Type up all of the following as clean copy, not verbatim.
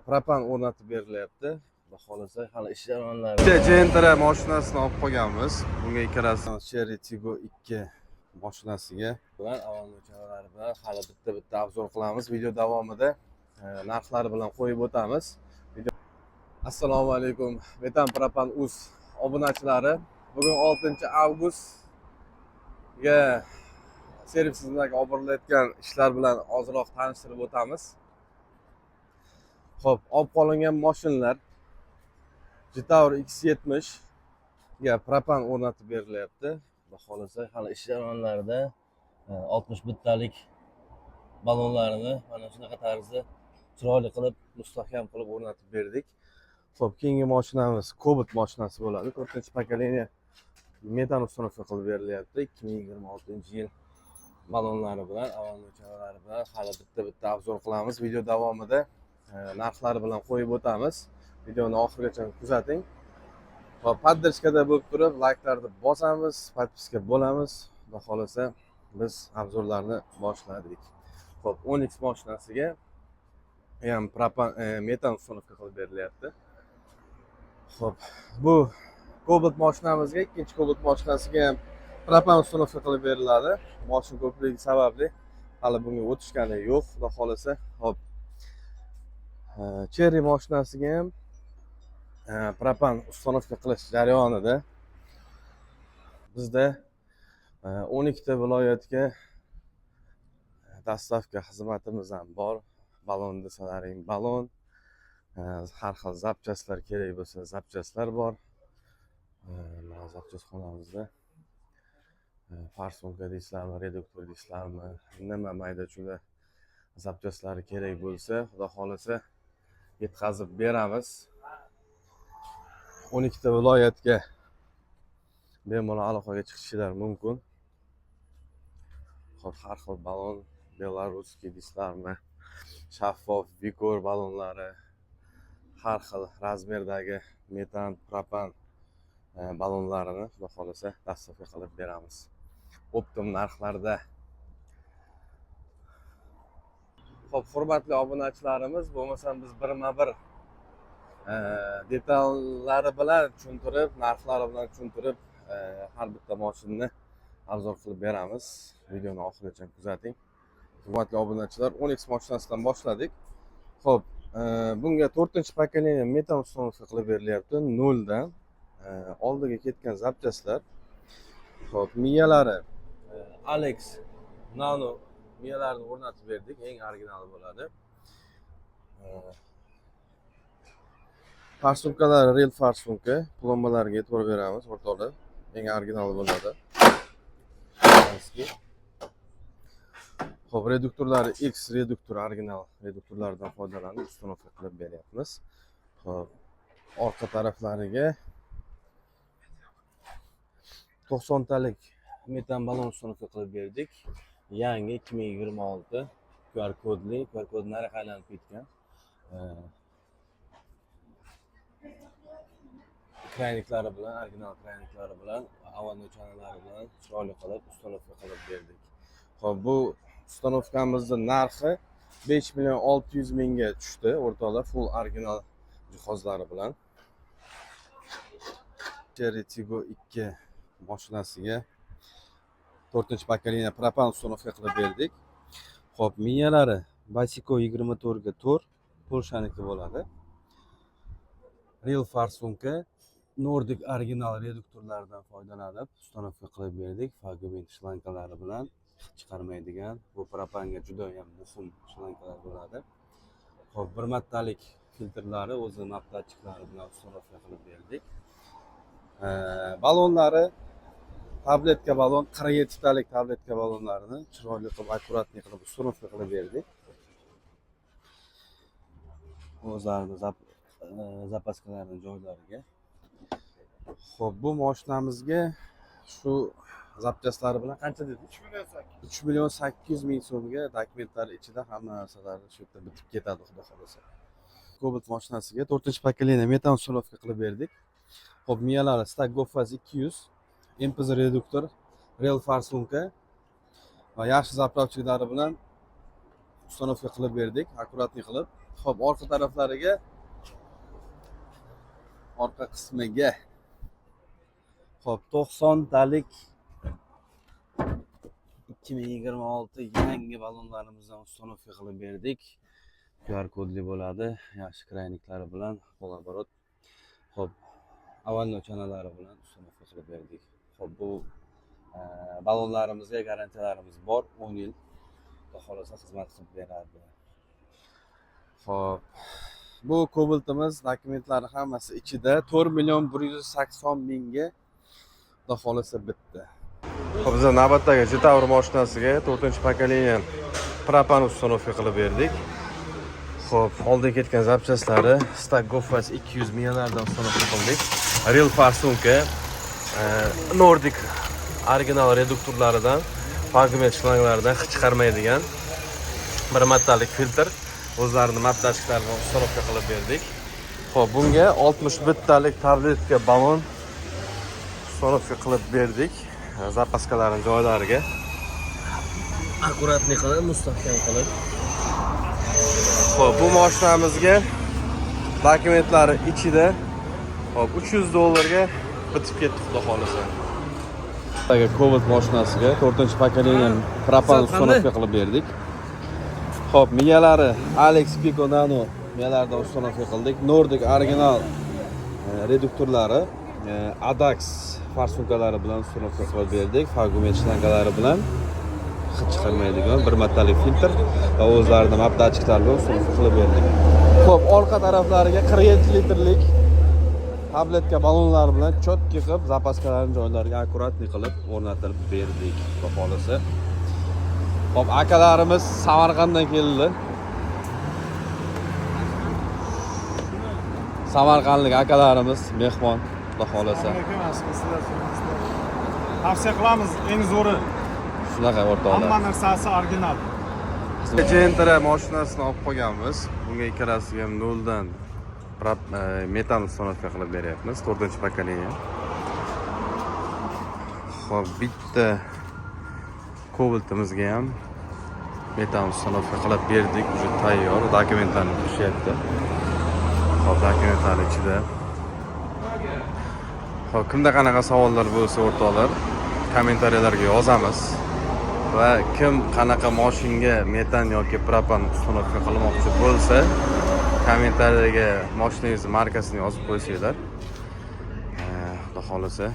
propan o'rnatib berilyapti. Xudo xolasa hali ish jarayonlarida. Gentra mashinasini olib qolganmiz. Bunga ikkalasi Cherry Tiggo 2 mashinasiga bilan avvalgi bilan hali bitta obzor qilamiz. Video davomida narxlari bilan qo'yib o'tamiz. Assalomu alaykum. Metan Propan Uz obunachilari. Bugun 6-avgustga servisimizga olib borilayotgan ishlar bilan ozroq tanishtirib o'tamiz. Xo'p, olib qolingan mashinalar Jetour X70 ga propan o'rnatib berilyapti. Xudo xolasa hali ish jarayonlarida 61 talik balonlarini mana shunaqa tarzda chiroyli qilib, mustahkam qilib o'rnatib berdik. Xo'p, keyingi mashinamiz Cobalt mashinasi bo'ladi. 4-pokoleniya metan uстановка qilib berilyapti. 2026-yil balonlari bilan, avvalgi bilan hali bitta obzor qilamiz. Video davomida narxlari bilan qo'yib o'tamiz. Videoni oxirigacha kuzating. Va poddershkada bo'lib turib, layklarni bosamiz, podpiska bo'lamiz. Xudo xolasa biz obzorlarni boshladik. Xo'p, 10X mashinasiga ham propan metan uстановка qilib berilyapti. Xo'p, bu Cobalt mashinamizga, ikkinchi Cobalt mashinasiga ham propan uстановка qilib beriladi. Mashina ko'pligi sababli hali bunga o'tishgani yo'q, xudo xolasa. Xo'p, Cherry mashinasiga ham propan uстановка qilish jarayonida. Bizda 12 ta viloyatga dostavka xizmatimiz ham bor. Balon desalaring balon, har xil zapchastlar kerak bo'lsa zapchastlar bor. Mana zapchastxonamizda farsonka deysizlarmi, reduktor deysizlarmi, nima mayda-chuyda zapchastlari kerak bo'lsa, xudo xolasa yetkazib beramiz. 12 ta viloyatga bemalol aloqaga chiqishingiz mumkin. Xo'p, har xil balon, beloruskiy deysizlarmi, shaffof Vigor balonlari, har xil razmerdagi metan, propan balonlarini xudo xolasa dostavka qilib beramiz. Optim narxlarda. Xo'p, hurmatli obunachilarimiz, bo'lmasam biz birma-bir detallari bilan tushuntirib, narxlari bilan tushuntirib, har bitta mashinani obzor qilib beramiz. Videoni oxirigacha kuzating. Hurmatli obunachilar, 10X mashinasidan boshladik. Xo'p, bunga 4-pokoleniya metan uстановка qilib berilyapti 0 dan. Oldiga ketgan zapchastlar. Xo'p, miyalari Alex Nano miyalarni o'rnatib berdik, eng originali bo'ladi. Farsonkalari real farsonka, plombalarga e'tibor beramiz, o'rtoqlar. Eng originali bo'ladi. Xo'p, reduktorlari X reduktor, original reduktorlardan foydalanib uстановка qilib beryapmiz. Xo'p, orqa taraflariga 90 talik metan balon uстановка qilib berdik. Yangi 2026 QR kodli, QR kod narx aylanib ketgan. Krayniklari bilan, original krayniklari bilan, avvalgi chanallari bilan chiroyli qilib uстановка qilib berdik. Xo'p, bu uстановkamizning narxi 5.600.000 ga tushdi, o'rtoqlar, full original jihozlari bilan. Cherry Tiggo 2 mashinasiga 4-pokoleniya propan uстановка qilib berdik. Xo'p, miyalari Basico 24 ga 4 Polshaniki bo'ladi. Real farsonka, Nordic original reduktorlardan foydalanib uстановка qilib berdik. Fagment shlankalari bilan chiqarmaydigan, bu propanga juda ham muhim shlankalar bo'ladi. Xo'p, bir martalik filtrlari o'zi napdatchiklari bilan uстановка qilib berdik. Balonlari tabletka balon, 47 talik tabletka balonlarini chiroyli qilib, akkuratli qilib uстановка qilib berdik. O'zlarini zapaskalarning joylariga. Xo'p, bu mashinamizga shu zapchastlari bilan qancha dedik? 3.800.000 so'mga dokumentlari ichida hamma narsalari shu yerda bitib ketadi, xudo xolasa. Cobalt mashinasiga 4-pokoleniya metan uстановка qilib berdik. Xo'p, miyalari Stagofaz 200, MPZ reduktor, real farsonka va yaxshi zapravchiklari bilan uстановка qilib berdik, akkuratli qilib. Xo'p, orqa taraflariga, orqa qismiga xo'p 90 talik 2026 yangi ballonlarimizdan uстановка qilib berdik. QR kodli bo'ladi, yaxshi krayniklari bilan qo'l-oborot. Xo'p, avvalgi chanalari bilan uстановка qilib berdik. Xo'p, bu ballonlarimizga garantiyalarimiz bor, 10 yil xohlasa xizmat qilib beradi. Xo'p, bu Cobalt'imiz dokumentlari hammasi ichida 4.180.000 ga xohlasa bitta. Xo'p, biz navbatdagi Jetaur mashinasiga 4-pokoleniya propan uстановка qilib berdik. Xo'p, oldin ketgan zapchastlari Stak Goffas 200 milliardan uстановка qildik. Real farsunka, Nordic original reduktorlaridan, Fagumet shlanglaridan hech chiqarmaydigan bir martalik filtr, o'zlarining map dashtlaridan uстановка qilib berdik. Xo'p, bunga 61 talik tabletka ballon uстановка qilib berdik. Zapaskalarning joylariga akkuratlik qilib, mustahkam qilib. Xo'p, bu mashinamizga dokumentlari ichida. Xo'p, $300 bitib ketdi, xudo xolasa. Cobalt mashinasiga 4-pokoleniya propan uстановка qilib berdik. Xo'p, miyalari Alex Pico Nano miyalardan uстановка qildik. Nordic original reduktorlari, Adax farsunkalari bilan uстановка qilib berdik. Fagumet shlangalari bilan hech chiqarmaydigan bir martalik filtr va o'zlarining map datchiklari bilan uстановка qilib berdik. Xo'p, orqa taraflariga 47 litrlik tabletka ballonlar bilan chotki qilib, zapaskalarning joylariga akkuratlik qilib o'rnatilib berdik, xudo xolasa. Xo'p, akalarimiz Samarqanddan keldi. Samarqandlik akalarimiz mehmon, xudo xolasa. Tavsiya qilamiz, eng zo'ri. Shunaqa o'rtoqlar. Hamma narsasi original. Gentra mashinasini olib qo'yganmiz. Bunga ikkalasiga ham noldan metan uстановка qilib beryapmiz, 4-pokoleniya. Xo'p, bitta Cobalt'imizga ham metan uстановка qilib berdik, уже tayyor, dokumentlarni tushyapti. Xo'p, dokumentlar ichida. Xo'p, kimda qanaqa savollar bo'lsa o'rtoqlar, kommentariyalarga yozamiz. Va kim qanaqa mashinga metan yoki propan uстановка qilmoqchi bo'lsa, kommentariyaga mashinangizni markasini yozib qo'ysanglar, xudo xolasa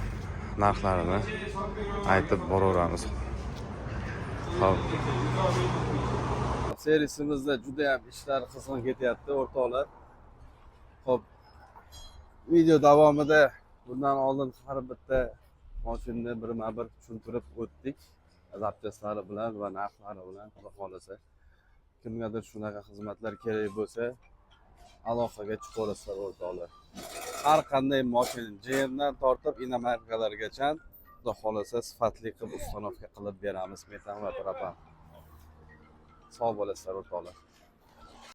narxlarini aytib boraveramiz. Xo'p. Servisimizda juda ham ishlar qizg'in ketyapti, o'rtoqlar. Xo'p. Video davomida bundan oldin har bitta mashinani birma-bir tushuntirib o'tdik. Zapchaslari bilan va narxlari bilan, xudo xolasa. Kimgadir shunaqa xizmatlar kerak bo'lsa, aloqaga chiqaverasizlar o'rtoqlar. Har qanday mashina GMdan tortib inomarkalargacha xudo xolasa sifatli qilib uстановка qilib beramiz, metan va propan. Sog' bo'lasizlar o'rtoqlar.